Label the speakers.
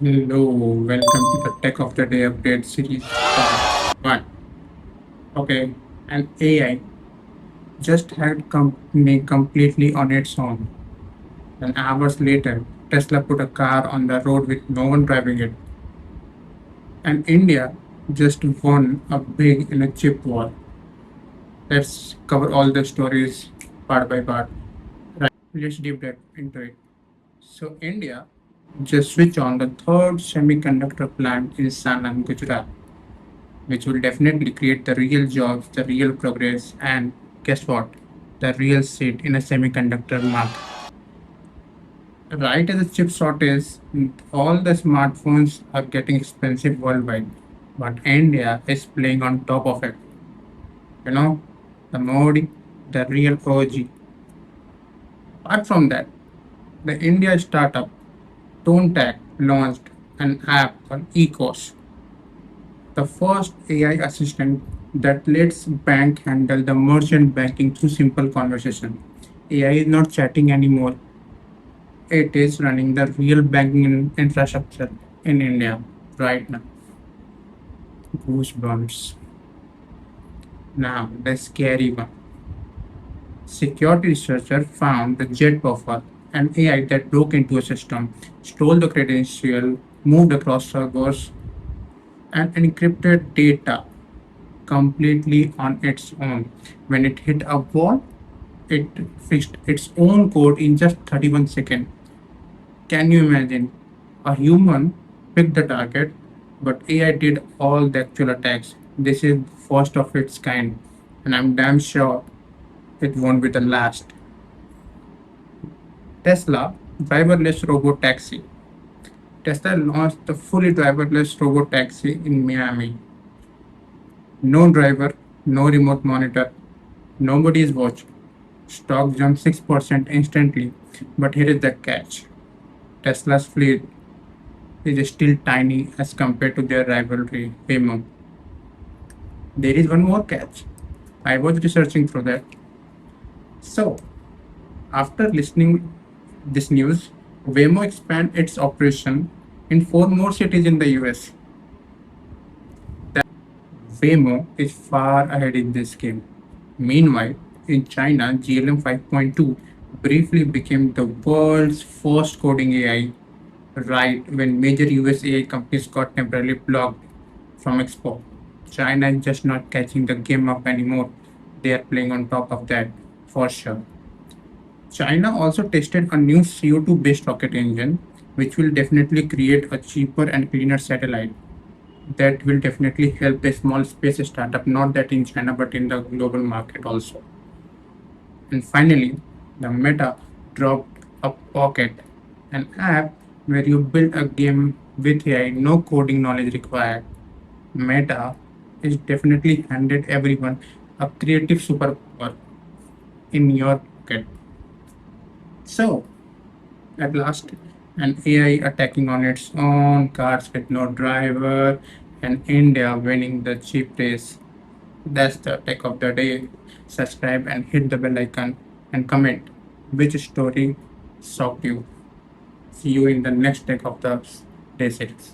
Speaker 1: Hello, welcome to the Tech of the Day update series part 1. Okay, an AI just had company completely on its own. Then hours later, Tesla put a car on the road with no one driving it. And India just won a big in a chip war. Let's cover all the stories part by part. Right, let's deep dive into it. So India just switched on the third semiconductor plant in Sanand, Gujarat, which will definitely create the real jobs, the real progress, and guess what? The real seat in a semiconductor market. Right as the chip shortage, all the smartphones are getting expensive worldwide, but India is playing on top of it. You know, the Modi, the real OG. Apart from that, the India startup ToneTag launched an app called eKosha, the first AI assistant that lets bank handle the merchant banking through simple conversation. AI is not chatting anymore. It is running the real banking infrastructure in India right now. Goosebumps. Now, the scary one. Security researcher found the JadePuffer, an AI that broke into a system, stole the credential, moved across servers, and encrypted data completely on its own. When it hit a wall, it fixed its own code in just 31 seconds. Can you imagine? A human picked the target, but AI did all the actual attacks. This is first of its kind, and I'm damn sure it won't be the last. Tesla driverless Robotaxi. Tesla launched the fully driverless Robotaxi in Miami. No driver, no remote monitor, nobody is watching. Stock jumped 6% instantly, but here is the catch. Tesla's fleet is still tiny as compared to their rivalry, Waymo. There is one more catch. I was researching through that. So, after listening this news, Waymo expand its operation in 4 more cities in the US. Waymo is far ahead in this game. Meanwhile, in China, GLM 5.2 briefly became the world's first coding AI right when major US AI companies got temporarily blocked from export. China is just not catching the game up anymore. They are playing on top of that for sure. China also tested a new CO2 based rocket engine, which will definitely create a cheaper and cleaner satellite. That will definitely help the small space startup, not that in China but in the global market also. And finally, the Meta dropped a Pocket, an app where you build a game with AI, no coding knowledge required. Meta is definitely handed everyone a creative superpower in your pocket. So, at last, an AI attacking on its own, cars with no driver, and India winning the cheap race. That's the tech of the day. Subscribe and hit the bell icon and comment which story shocked you. See you in the next tech of the day series.